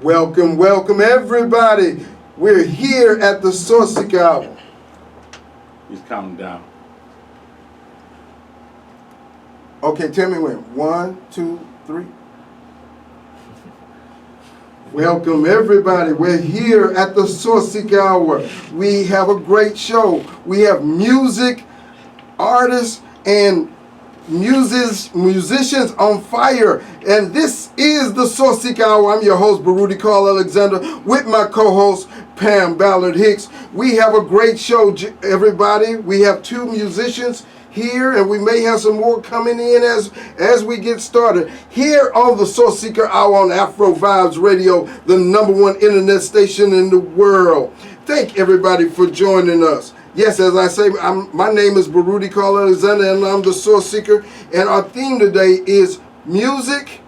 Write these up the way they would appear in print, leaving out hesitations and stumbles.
Welcome, welcome everybody. We're here at the Sourceseeker Hour. He's counting down. Okay, tell me when. 1, 2, 3. Welcome everybody. We're here at the Sourceseeker Hour. We have a great show. We have music, artists, and musicians on fire. And this is the Sourceseeker Hour. I'm your host, Baruti Carl Alexander, with my co-host, Pam Ballard Hicks. We have a great show, everybody. We have 2 musicians here, and we may have some more coming in as we get started. Here on the Sourceseeker Hour on Afro Vibes Radio, the #1 internet station in the world. Thank everybody for joining us. Yes, as I say, my name is Baruti Carl Alexander, and I'm the Sourceseeker. And our theme today is music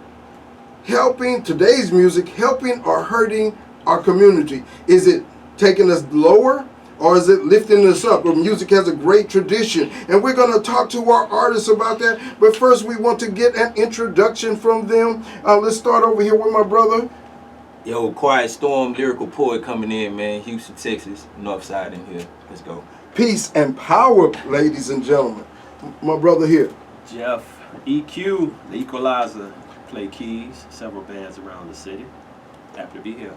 helping, today's music helping or hurting our community. Is it taking us lower, or is it lifting us up? Well, music has a great tradition, and we're going to talk to our artists about that. But first, we want to get an introduction from them. Let's start over here with my brother. Yo, Quiet Storm, lyrical poet coming in, man. Houston, Texas, North Side in here. Let's go. Peace and power, ladies and gentlemen. My brother here. Jeff, EQ, the Equalizer, play keys, several bands around the city. Happy to be here.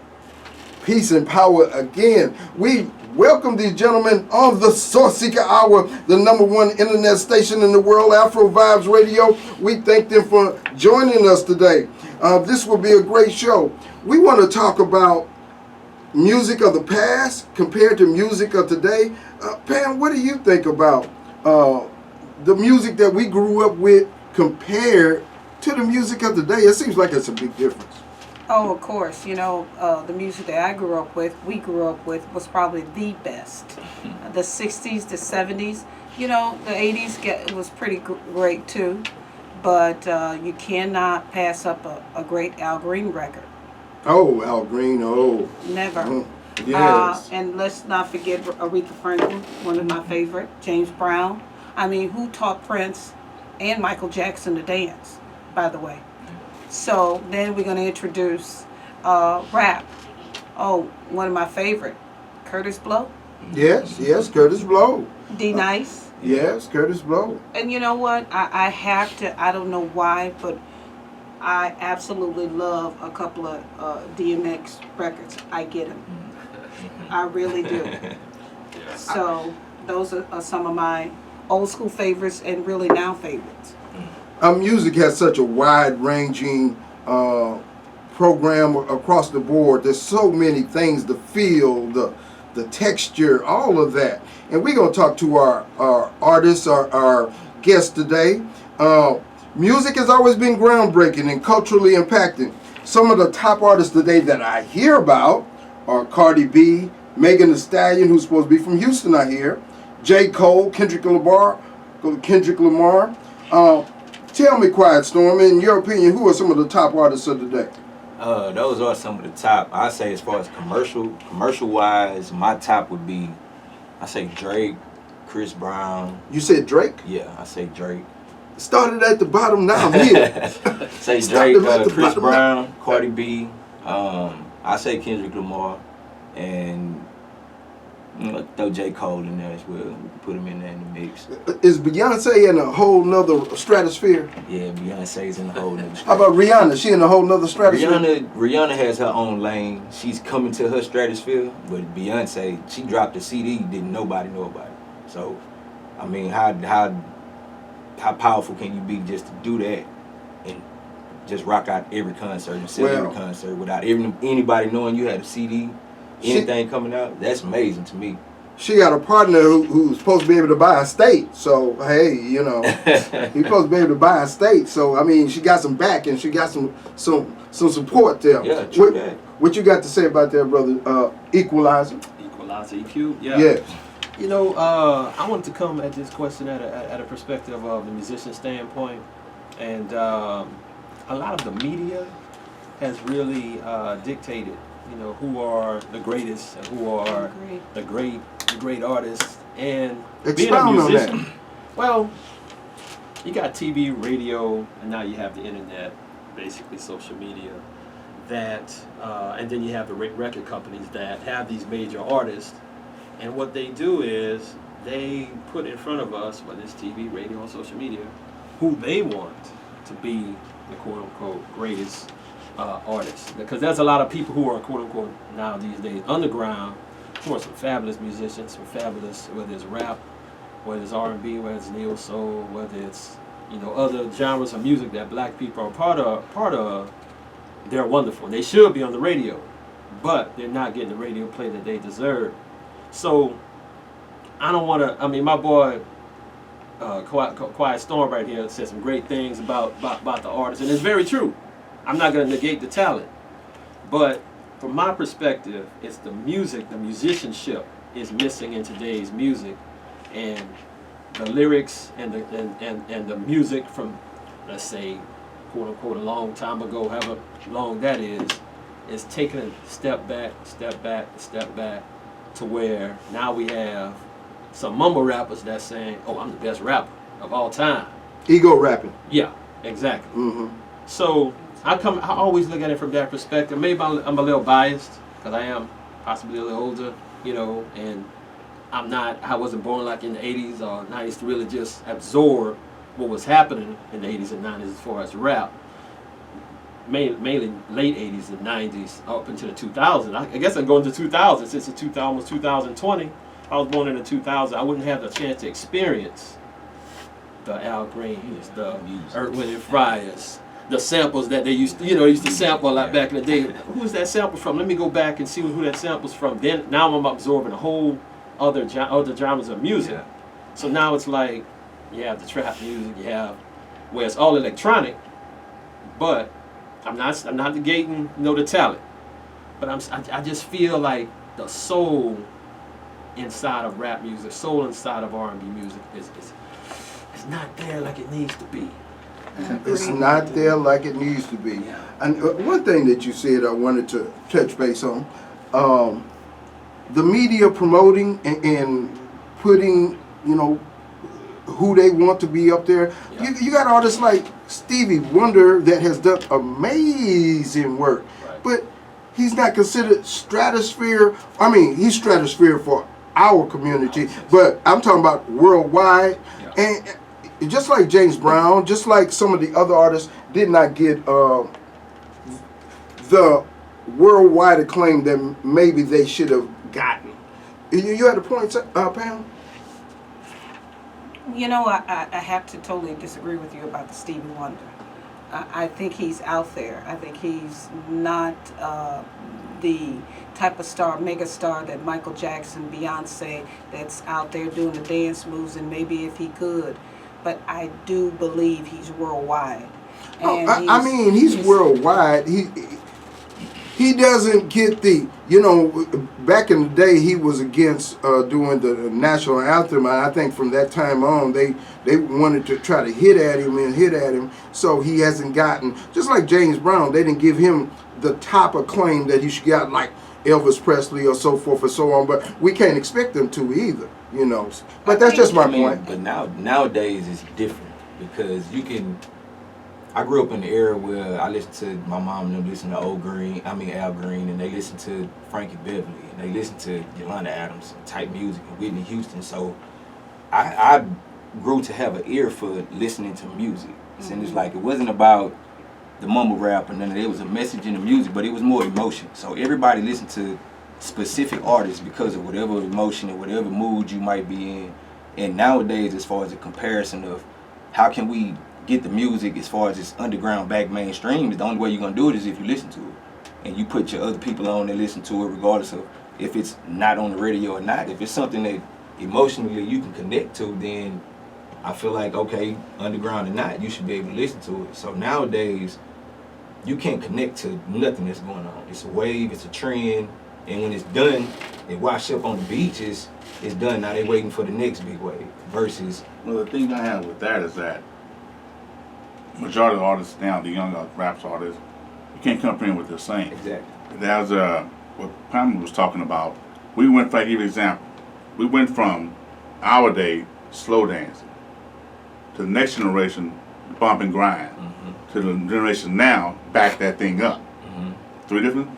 Peace and power again. We welcome these gentlemen on the Sourceseeker Hour, the #1 internet station in the world, Afro Vibes Radio. We thank them for joining us today. This will be a great show. We want to talk about music of the past compared to music of today. Pam, what do you think about the music that we grew up with compared to the music of today? It seems like it's a big difference. Oh, of course. You know, the music that I grew up with, we grew up with, was probably the best. The 60s, the 70s. You know, the 80s was pretty great too. But you cannot pass up a great Al Green record. Oh, Al Green, oh. Never. Yes. And let's not forget Aretha Franklin, one of my favorite. James Brown. I mean, who taught Prince and Michael Jackson to dance, by the way. So then we're going to introduce rap. Oh, one of my favorite, Curtis Blow. Yes, Curtis Blow. D Nice. Yes, Curtis Blow. And you know what? I have to, I don't know why, but I absolutely love a couple of DMX records. I get them. I really do. So those are some of my old school favorites and really now favorites. Our music has such a wide-ranging program across the board. There's so many things, the feel, the texture, all of that. And we're going to talk to our artists, our guests today. Music has always been groundbreaking and culturally impacting. Some of the top artists today that I hear about are Cardi B, Megan Thee Stallion, who's supposed to be from Houston, I hear, J. Cole, Kendrick Lamar. Tell me, Quiet Storm, in your opinion, who are some of the top artists of the day? Those are some of the top. I say as far as commercial-wise, my top would be, I say Drake, Chris Brown. You said Drake? Yeah, I say Drake. Started at the bottom, now I'm here. Say Drake, Chris Brown, Cardi B. I say Kendrick Lamar, and throw J. Cole in there as well. We can put him in there in the mix. Is Beyonce in a whole nother stratosphere? Yeah, Beyonce's in a whole nother How about Rihanna? She in a whole nother stratosphere? Rihanna has her own lane. She's coming to her stratosphere, but Beyonce, she dropped a CD, didn't nobody know about it. So, I mean, how powerful can you be just to do that and just rock out every concert and sell every concert without anybody knowing you had a CD, anything coming out? That's amazing to me. She got a partner who's supposed to be able to buy a state. So, hey, you know, he's supposed to be able to buy a state. So, I mean, she got some back and she got some support there. Yeah, true that. What you got to say about that, brother? Equalizer? Equalizer, EQ? Yeah. Yes. You know, I wanted to come at this question at a perspective of the musician standpoint. And a lot of the media has really dictated, you know, who are the greatest and who are the great artists. And being a musician, well, you got TV, radio, and now you have the internet, basically social media. that, and then you have the record companies that have these major artists, and what they do is they put in front of us, whether it's TV, radio, or social media, who they want to be the quote-unquote greatest artists. Because there's a lot of people who are quote-unquote now these days underground, who are some fabulous musicians, some fabulous, whether it's rap, whether it's R&B, whether it's neo soul, whether it's other genres of music that black people are part of. They're wonderful. And they should be on the radio, but they're not getting the radio play that they deserve. So I don't want to. I mean, my boy, Quiet Storm right here said some great things about the artist, and it's very true. I'm not going to negate the talent, but from my perspective, it's the music, the musicianship is missing in today's music, and the lyrics and the music from, let's say, quote unquote, a long time ago, however long that is taking a step back, to where now we have some mumble rappers that's saying, "Oh, I'm the best rapper of all time." Ego rapping. Yeah, exactly. Mm-hmm. So I always look at it from that perspective. Maybe I'm a little biased because I am possibly a little older, and I wasn't born like in the 80s or 90s to really just absorb what was happening in the 80s and 90s as far as rap. Mainly late 80s and 90s up into the 2000s. I guess I'm going to 2000 since it's almost 2020. I was born in the 2000s. I wouldn't have the chance to experience the Al Greens, the Earth, Wind and Fryers, the samples that they used to sample a lot back in the day. Who's that sample from? Let me go back and see who that sample's from. Then now I'm absorbing a whole other genres of music. Yeah. So now it's like you have the trap music, you have where it's all electronic, but I'm not negating the talent, but I just feel like the soul inside of rap music, soul inside of R&B music is not there like it needs to be. It's not there like it needs to be. Yeah. And one thing that you said I wanted to touch base on, the media promoting and putting, who they want to be up there. Yeah. You got artists like Stevie Wonder that has done amazing work, Right. but he's not considered stratosphere. I mean, he's stratosphere for our community, but I'm talking about worldwide. Yeah. And just like James Brown, just like some of the other artists did not get the worldwide acclaim that maybe they should have gotten. You had a point, Pam? I have to totally disagree with you about the Stevie Wonder. I think he's out there. I think he's not the type of star, mega star that Michael Jackson, Beyonce, that's out there doing the dance moves, and maybe if he could. But I do believe he's worldwide. And he's worldwide. He doesn't get the, back in the day he was against doing the national anthem, and I think from that time on they wanted to try to hit at him, so he hasn't gotten, just like James Brown, they didn't give him the top acclaim that he should get like Elvis Presley or so forth and so on, but we can't expect them to either, But that's just my point. But nowadays it's different because I grew up in the era where I listened to my mom and them listen to Al Green, and they listened to Frankie Beverly, and they listened to Yolanda Adams type music and Whitney Houston. So I grew to have an ear for listening to music. Mm-hmm. And it's like it wasn't about the mumble rap and then there was a message in the music, but it was more emotion. So everybody listened to specific artists because of whatever emotion or whatever mood you might be in. And nowadays, as far as the comparison of how can we get the music as far as it's underground back mainstream, the only way you're going to do it is if you listen to it. And you put your other people on and listen to it regardless of if it's not on the radio or not. If it's something that emotionally you can connect to, then I feel like, okay, underground or not, you should be able to listen to it. So nowadays, you can't connect to nothing that's going on. It's a wave, it's a trend, and when it's done, they wash up on the beaches, it's done. Now they're waiting for the next big wave versus... Well, the thing I have with that is that majority of the artists now, the young rap artists, you can't compare with the same. Exactly. There's what Pamela was talking about. We went, if I give you an example, we went from our day slow dancing to the next generation bump and grind, to the generation now back that thing up. three different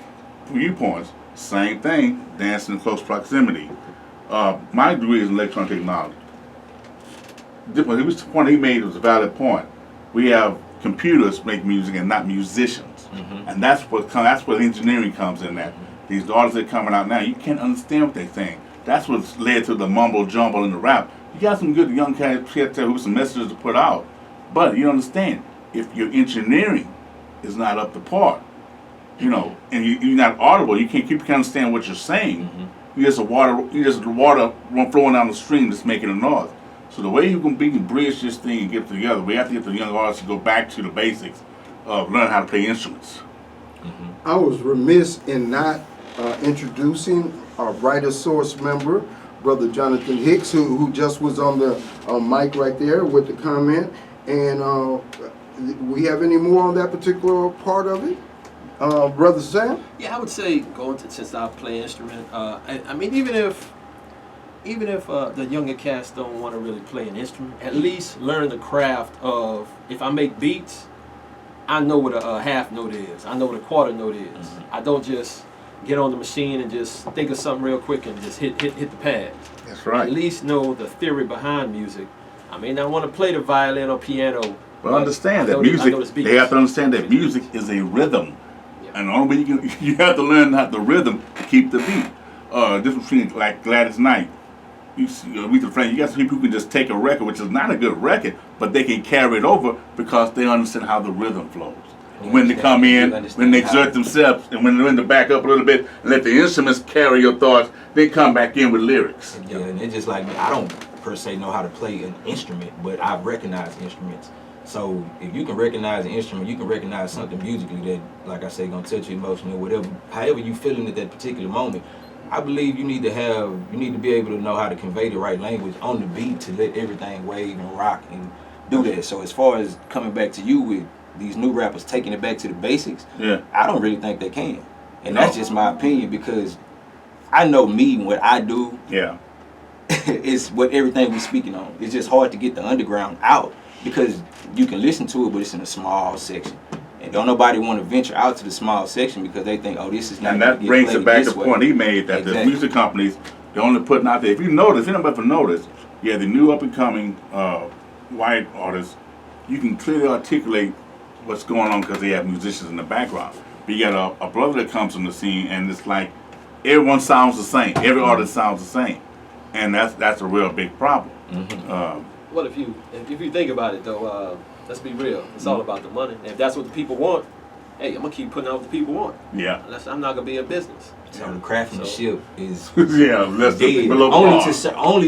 viewpoints. Same thing, dancing in close proximity. My degree is in electronic technology. The point he made was a valid point. We have computers make music and not musicians, and that's where engineering comes in. That these artists that are coming out now, you can't understand what they're saying. That's what's led to the mumble jumble in the rap. You got some good young cats here with some messages to put out, but you understand if your engineering is not up to par, you know, and you're not audible, you can't understand what you're saying. You're just water flowing down the stream that's making a noise. So the way you can bridge this thing and get it together, we have to get the young artists to go back to the basics of learning how to play instruments. I was remiss in not introducing our Writer Source member, Brother Jonathan Hicks, who just was on the mic right there with the comment. And we have any more on that particular part of it? Brother Sam? Yeah, I would say since I play an instrument, I mean, even if the younger cats don't want to really play an instrument, at least learn the craft of, if I make beats, I know what a half note is. I know what a quarter note is. I don't just get on the machine and just think of something real quick and just hit the pad. That's right. At least know the theory behind music. I may not want to play the violin or piano. But understand that music, they have to understand that music is a rhythm. Yeah. And the only way you have to learn how the rhythm to keep the beat. Difference between like Gladys Knight. You see, Aretha Franklin, you got some people who can just take a record, which is not a good record, but they can carry it over because they understand how the rhythm flows. When they come in, when they exert themselves, and when they're in the back up a little bit, and let the instruments carry your thoughts, they come back in with lyrics. Yeah, and it's just like me. I don't per se know how to play an instrument, but I recognize instruments. So if you can recognize an instrument, you can recognize something musically that, like I say, gonna touch you emotionally or whatever. However you feeling at that particular moment, I believe you need to be able to know how to convey the right language on the beat to let everything wave and rock and do that. So as far as coming back to you with these new rappers taking it back to the basics, yeah, I don't really think they can. And that's just my opinion, because I know me and what I do is what everything we're speaking on. It's just hard to get the underground out because you can listen to it, but it's in a small section. And don't nobody want to venture out to the small section because they think, oh, this is not. And that brings it back to the point he made that the music companies, they're only putting out there. If you notice, anybody notice, yeah, the new up and coming white artists, you can clearly articulate what's going on because they have musicians in the background. But you got a brother that comes on the scene, and it's like everyone sounds the same. Every artist sounds the same, and that's a real big problem. Well, if you think about it though, let's be real. It's all about the money. And if that's what the people want, hey, I'm gonna keep putting out what the people want. Yeah. Unless I'm not gonna be in business. So the craftsmanship is only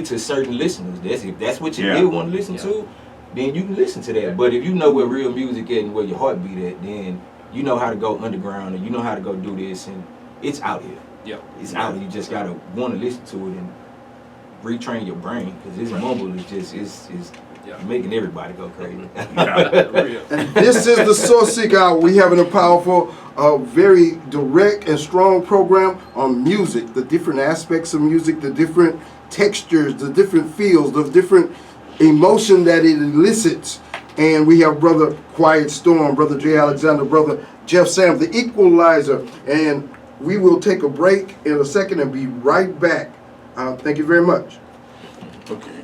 to certain listeners. If that's what you really want to listen to, then you can listen to that. Yeah. But if you know where real music is and where your heartbeat at, then you know how to go underground and you know how to go do this, and it's out here. Yeah. It's out here. You just gotta want to listen to it and retrain your brain, because this mumble is just is making everybody go crazy. And this is the Sourceseeker Hour. We having a powerful, very direct and strong program on music, the different aspects of music, the different textures, the different feels, the different emotion that it elicits. And we have Brother Quiet Storm, Brother J. Alexander, Brother Jeff Sam, the Equalizer. And we will take a break in a second and be right back. Thank you very much. Okay.